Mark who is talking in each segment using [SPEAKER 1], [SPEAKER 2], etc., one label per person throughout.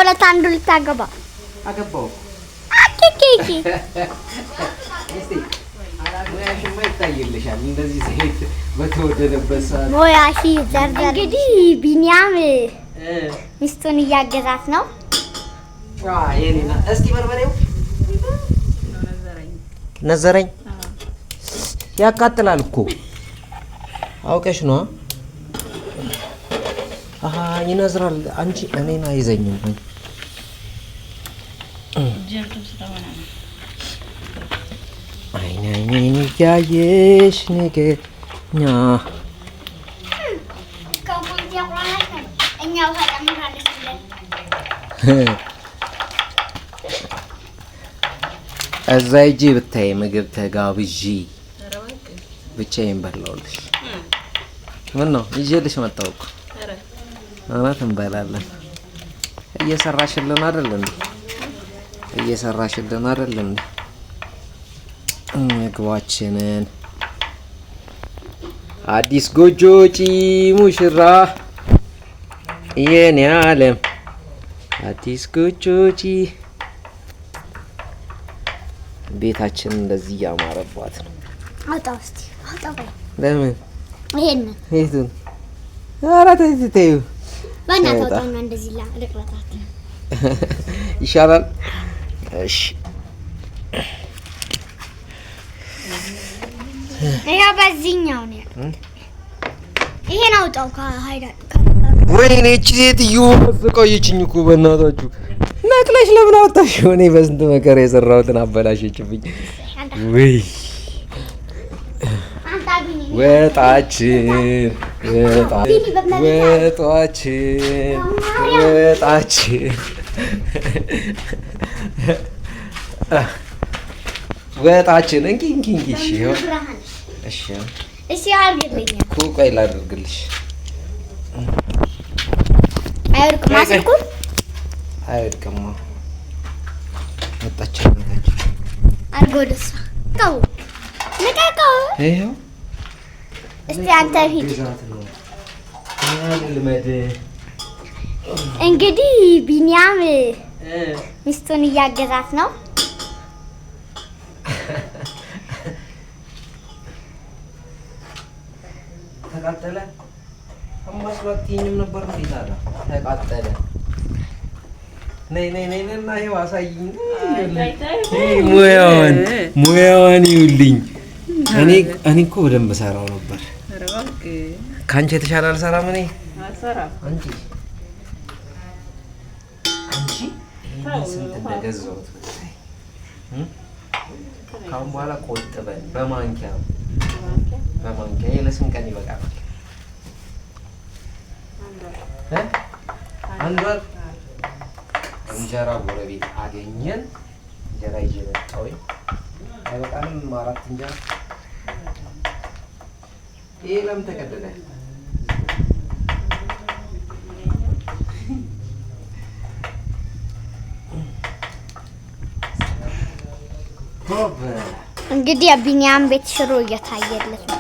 [SPEAKER 1] ከሁለት አንዱ ልታገባ
[SPEAKER 2] አገባው
[SPEAKER 1] አኪኪ
[SPEAKER 2] እስቲ ሙያሽማ ይታይልሻል እንደዚህ ዘይት በተወደደበት ሰዓት
[SPEAKER 1] ሙያሽ ዘርዘር እንግዲህ ቢኒያም ሚስቱን እያገዛት ነው
[SPEAKER 2] የኔና እስቲ በርበሬው ነዘረኝ ያቃጥላል እኮ አውቀሽ ነው ይነዝራል አንቺ እኔን አይዘኝም አይኔን ያየሽ ነገኛ እዛ ሂጂ ብታይ ምግብ ተጋብዢ ብቻዬን በላሁልሽ ምን ነው ይዤልሽ መጣሁ እኮ እውነት እንበላለን እየሰራሽልን አይደል እንዴ ምግባችንን አዲስ ጎጆ ጪ ሙሽራ የኔ ዓለም አዲስ ጎጆ ጪ ቤታችን እንደዚህ ያማረባት ነው
[SPEAKER 1] አውጣው እስቲ አውጣው
[SPEAKER 2] ለምን
[SPEAKER 1] ይሄን
[SPEAKER 2] ኧረ ተይው
[SPEAKER 1] በእናትህ አውጣውና እንደዚህ ልቅረጣት
[SPEAKER 2] ይሻላል እሺ
[SPEAKER 1] ያ በዚህኛው ነው ይሄን አውጣው ከሀይዳ
[SPEAKER 2] ወይኔ እቺ ሴትዮ ቆየችኝ እኮ በእናታችሁ ነቅለሽ ለምን አወጣሽ እኔ በስንት መከራ የሰራሁትን አበላሸችብኝ ወይ ወጣችን ወጣችን እንኪ እሺ አድርግልኝ እኮ ቆይ ላድርግልሽ አይወድቅም ወጣችን
[SPEAKER 1] አድርጎ ደስ ተው ልቀቀው
[SPEAKER 2] ይኸው
[SPEAKER 1] እስቲ አንተ ሂድ እንግዲህ ቢኒያም ሚስቱን እያገዛት ነው ተቃጠለ አማስዋትኝም ነበር እንዴ ተቃጠለ ነይ እና ይኸው አሳይኝ ሙያዋን ይውልኝ እኔ እኮ በደንብ ሰራው ነበር ካንቺ የተሻለ አልሰራም እኔ አንቺ ስንት እንደገዛሁት ካሁን በኋላ ቆጥበን በማንኪያ ለስንት ቀን ይበቃል አንድ ወር እንጀራ ጎረቤት አገኘን እንጀራ ይዤ መጣሁኝ አይበቃንም 4 እንጀራ ይሄ ለምን ተቀደደ እንግዲህ ቢኒያም ቤት ሽሮ እየታየለት ነው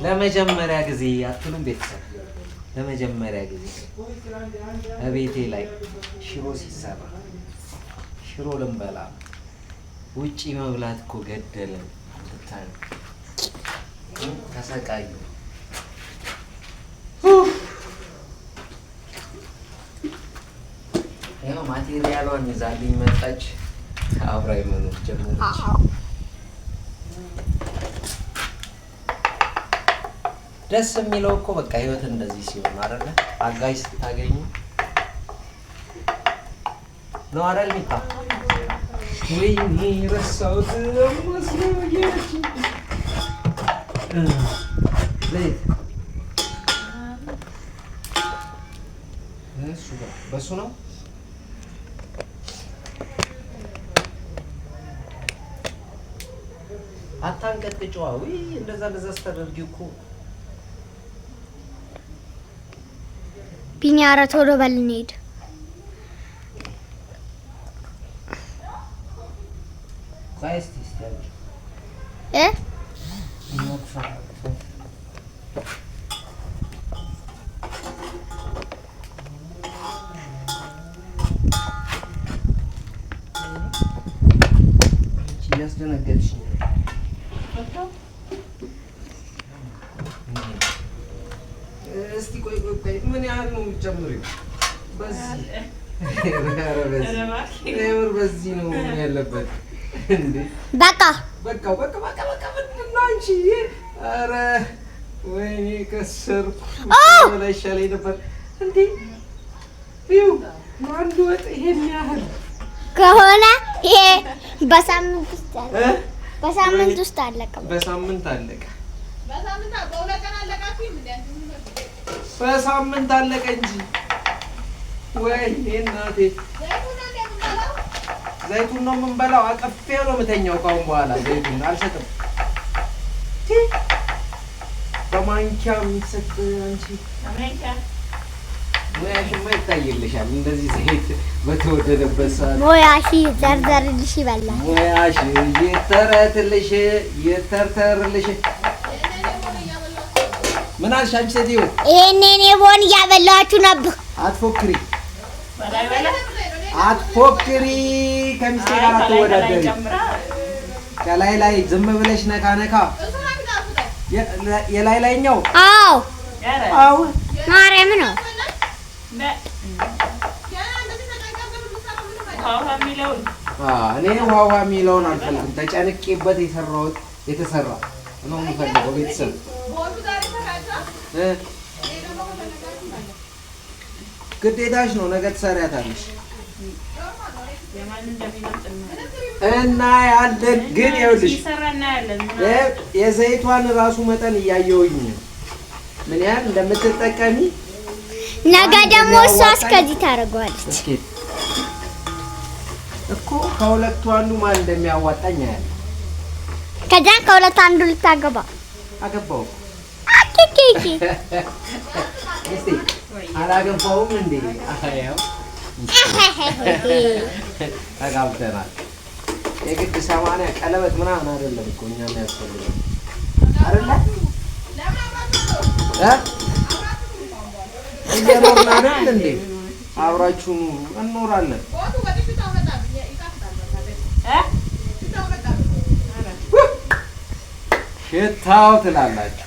[SPEAKER 2] ለመጀመሪያ ጊዜ አትሉም ቤተሰብ ለመጀመሪያ ጊዜ እቤቴ ላይ ሽሮ ሲሰራ ሽሮ ልንበላ ውጪ መብላት እኮ ገደለን ተታን ተሰቃዩ ያው ማቴሪያሏን ይዛልኝ መጣች አብራይ መኖር ጀመረች ደስ የሚለው እኮ በቃ ህይወት እንደዚህ ሲሆን አይደለ አጋይ ስታገኙ ነው አይደል ሚታ ወይኔ ረሳሁት መስሎኝ ዘይት በሱ ነው አታንቀጥቅጫዋ ወይ እንደዛ አስተደርጊው እኮ
[SPEAKER 1] ቢኒ ኧረ ቶሎ በል እንሂድ
[SPEAKER 2] እያስደነገጥሽኝ ነው። እስቲ ቆይ ምን ያህል ነው የምትጨምሪው? በዚህ ነው ያለበት እንዴ? በቃ ምንድን ነው አንቺ? ኧረ ወይኔ ከሰርኩ ላይ ይሻለኝ ነበር እንዴ። ይኸው አንድ ወጥ ይሄን ያህል ከሆነ ይሄ በሳምንት ውስጥ አለቀ። በሳምንት አለቀ እንጂ ወይኔ እናቴ። ዘይቱን ነው የምንበላው። አቀፌው ነው የምተኛው ካሁን በኋላ። ዘይቱን አልሰጥም። በማንኪያ የሚሰጥ አንቺ ሙያሽማ ይታይልሻል። እንደዚህ ዘይት በተወደደበት ሰዓት ሙያሽ ዘርዘርልሽ ይበላል። ሙያሽ ይተርተርልሽ። ምን አልሽ አንቺ ሴትዮ? ይሄኔ ቦን እያበላችሁ ነበር። አትፎክሪ። ከሚስቴ ጋር አትወዳደሪ። ከላይ ዝም ብለሽ ነካ ነካ። የላይኛው አዎ ማርያም ነው። እኔ ውሃ የሚለውን አልፈልግም። ተጨንቄበት የተሰራ ነው የምፈልገው። ቤተሰብ ግዴታሽ ነው። ነገ ትሰሪያታለሽ እና ያለን ግን ይኸውልሽ የዘይቷን ራሱ መጠን እያየሁኝ ምን ያህል እንደምትጠቀሚ። ነገ ደግሞ እሷ እስከዚህ ታደርገዋለች እኮ። ከሁለቱ አንዱ ማን እንደሚያዋጣኝ ያለ ከዛ ከሁለቱ አንዱ ልታገባ አገባው። እስቲ አላገባውም እንዴ? አያው ተጋብተናል። የግድ 80 ቀለበት ምናምን አይደለም እኮ እኛ የሚያስፈልገው አይደለ? እየኖርን አይደል እንዴ? አብራችሁ እንኖራለን። ሽታው ትላላችሁ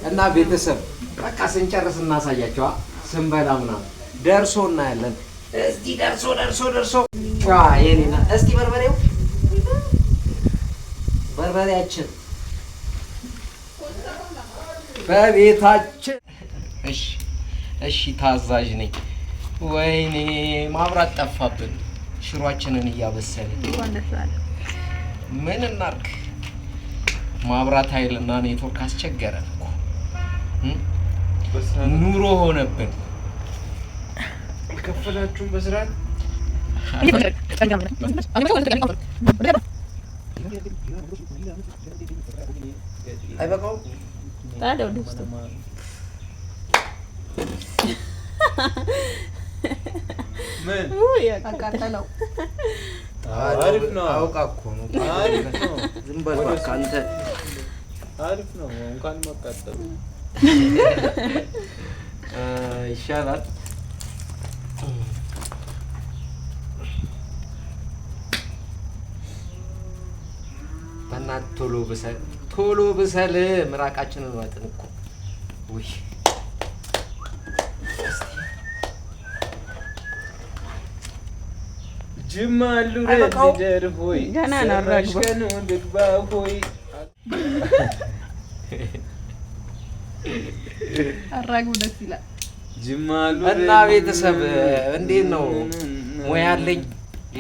[SPEAKER 2] እና ቤተሰብ በቃ ስንጨርስ እናሳያቸዋ። ስንበላ ምናምን ደርሶ እናያለን። እስቲ ደርሶ የኔና እስቲ በርበሬያችን በቤታችን። እሺ ታዛዥ ነኝ። ወይኔ ማብራት ጠፋብን። ሽሯችንን እያበሰልን ምን እናድርግ? ማብራት ኃይልና ኔትወርክ አስቸገረን እኮ ኑሮ ሆነብን። ከፈላችሁም በስራት አይበቃውም። ታዲያ ወደስተ ምን አቃጠለው? አሪፍ ነው። አውቃ እኮ ነው። አሪፍ ነው። ዝም በል በቃ አንተ። አሪፍ ነው። እንኳን መቃጠሉ ይሻላል። በእናትህ ቶሎ ብሰል። ምራቃችንን ዋጥን እኮ። ውይ ጅማሉ ረድደር ሆይ ገና ነው አራግባ ደግባ ሆይ አራግቡ ደስ ይላል። ጅማሉ እና ቤተሰብ እንዴት ነው? ሙያ አለኝ።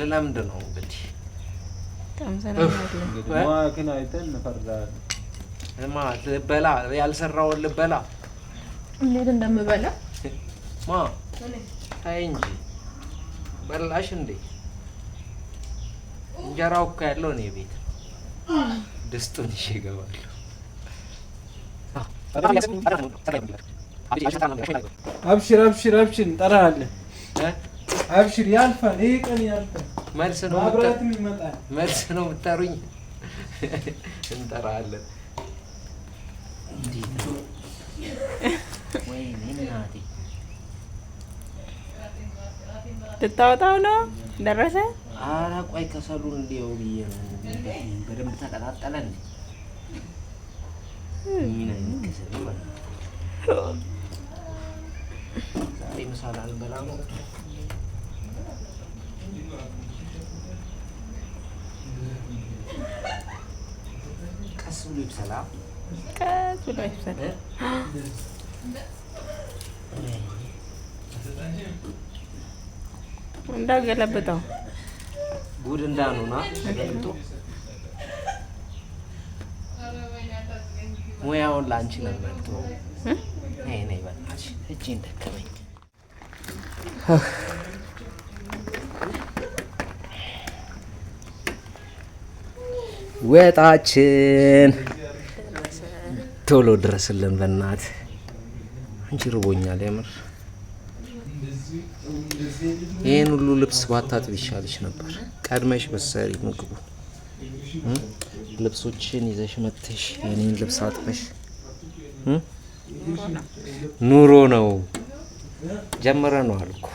[SPEAKER 2] ለምንድን ነው እንግዲህ ማክን አይተን እንፈርዳለን። ልበላ ያልሰራውን ልበላ እንዴት እንደምበላ ታይ እንጂ በላሽ እንዴ? እንጀራው እኮ ያለው እኔ ቤት ድስቱን ይዤ እገባለሁ። አብሽር እንጠራለን። አብሽር ያልፋል። ይሄ ቀን ያልፋል። መልስ ነው የምትጠሩኝ። እንጠራለን። እንዴት ነው? ወይኔ እናቴ ልታወጣው ነው። ደረሰ
[SPEAKER 3] ኧረ ቆይ ከሰሉን እንዲያው ብዬ ነው በደንብ ተቀጣጠለ እንዴ ምን አይነት ከሰል ማለት ዛሬ ምሳ ላልበላ ነው ቀስ ብሎ ይብሰላ
[SPEAKER 4] እንዳገለብጠው
[SPEAKER 3] ጉድ እንዳኑና ተገልጦ ሙያውን ላንቺ ለማጥቶ ነይ በእናትሽ እጄን ደከመኝ። ወጣችን ቶሎ ድረስልን በእናት አንቺ ርቦኛል የምር። ይሄን ሁሉ ልብስ ባታጥቢ ይሻልሽ ነበር። ቀድመሽ በሰሪ ምግቡ ልብሶችን ይዘሽ መጥተሽ የኔን ልብስ አጥበሽ ኑሮ ነው ጀመረ ነው አልኩ።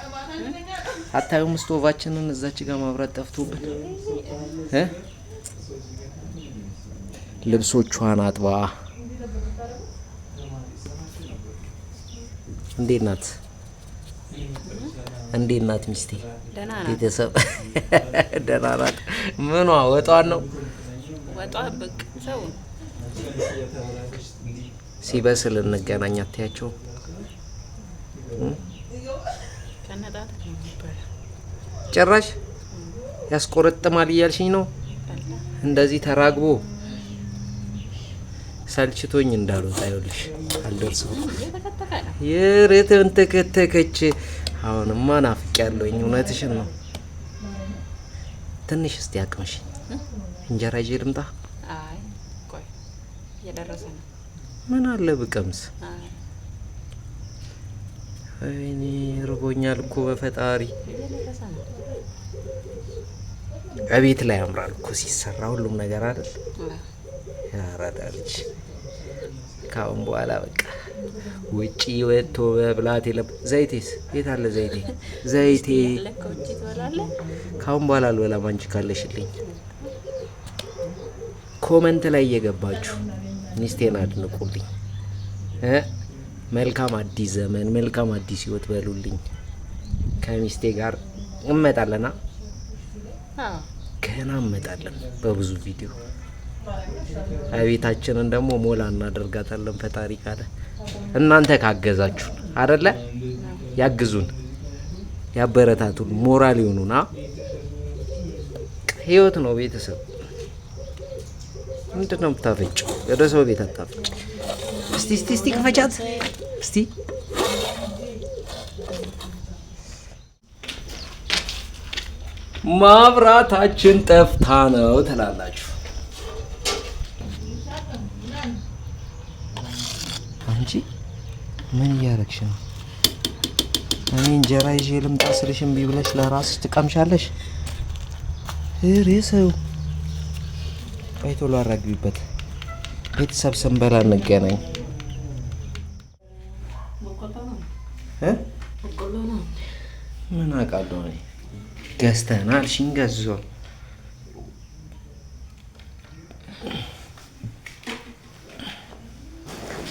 [SPEAKER 3] አታዩም ስቶቫችንን እዛች ጋር ማብራት ጠፍቶብን ልብሶቿን አጥባ እንዴት ናት? እንዴት ናት ሚስቴ? ቤተሰብ ደህና ናት? ምኗ ወጧን ነው?
[SPEAKER 4] ወጧ በቅ ሰው
[SPEAKER 3] ሲበስል እንገናኝ አትያቸው? ጭራሽ ያስቆረጥማል እያልሽኝ ነው? እንደዚህ ተራግቦ ሰልችቶኝ እንዳልወጣ ይኸውልሽ አልደርስም። የሬትን ተከተከች። አሁንማ ናፍቄያለሁኝ። እውነትሽን ነው። ትንሽ እስቲ አቅምሽ እንጀራ ይዤ ልምጣ?
[SPEAKER 4] አይ ቆይ እየደረሰ ነው።
[SPEAKER 3] ምን አለ ብቀምስ? እኔ ርቦኛል እኮ በፈጣሪ። እቤት ላይ ያምራል እኮ ሲሰራ ሁሉም ነገር አይደል? ያራዳልች ካሁን በኋላ በቃ ውጪ ወጥቶ በብላት የለም። ዘይቴስ የት አለ ዘይቴ? ዘይቴ ካሁን በኋላ አልበላም። አንቺ ካለሽልኝ ኮመንት ላይ እየገባችሁ ሚስቴን አድንቁልኝ። መልካም አዲስ ዘመን፣ መልካም አዲስ ህይወት በሉልኝ። ከሚስቴ ጋር እንመጣለና ገና እንመጣለን በብዙ ቪዲዮ። ቤታችንን ደግሞ ሞላ እናደርጋታለን ፈጣሪ ካለ። እናንተ ካገዛችሁ አይደለ? ያግዙን፣ ያበረታቱን፣ ሞራል ይሆኑና ህይወት ነው ቤተሰብ። ምንድነው የምታፈጭው? ወደ ሰው ቤት አታፈጭ። እስቲ ክፈቻት እስቲ። ማብራታችን ጠፍታ ነው ትላላችሁ። አንቺ ምን እያረግሽ ነው? እኔ እንጀራ ይዤ ልምጣ ስልሽ እምቢ ብለሽ ለራስሽ ትቀምሻለሽ። እሬ ሰው ቆይ ቶሎ አራግቢበት። ቤተሰብ ስንበላ እንገናኝ። ምን አውቃለሁ እኔ። ገዝተናል ሽን ገዛው።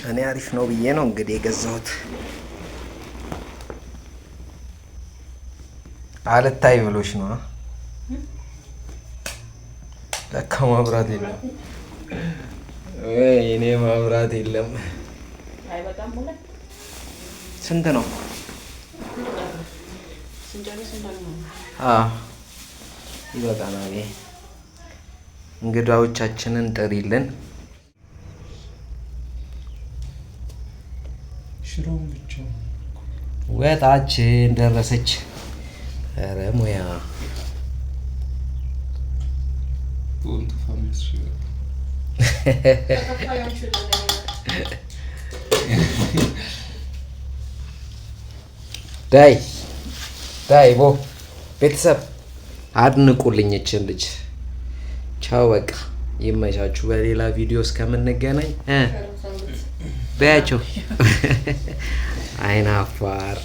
[SPEAKER 3] እኔ አሪፍ ነው ብዬ ነው እንግዲህ የገዛሁት። አልታይ ብሎሽ ነው። ለካ ማብራት የለም። እኔ ማብራት የለም። ስንት ነው? ይበቃናል። እንግዳዎቻችንን ጥሪልን። ወጣችን ደረሰች። ኧረ ሙያ ዳይ ቦ ቤተሰብ አድንቁልኝ እችን ልጅ። ቻው በቃ ይመቻችሁ። በሌላ ቪዲዮ እስከምንገናኝ በያቸው። አይናፋር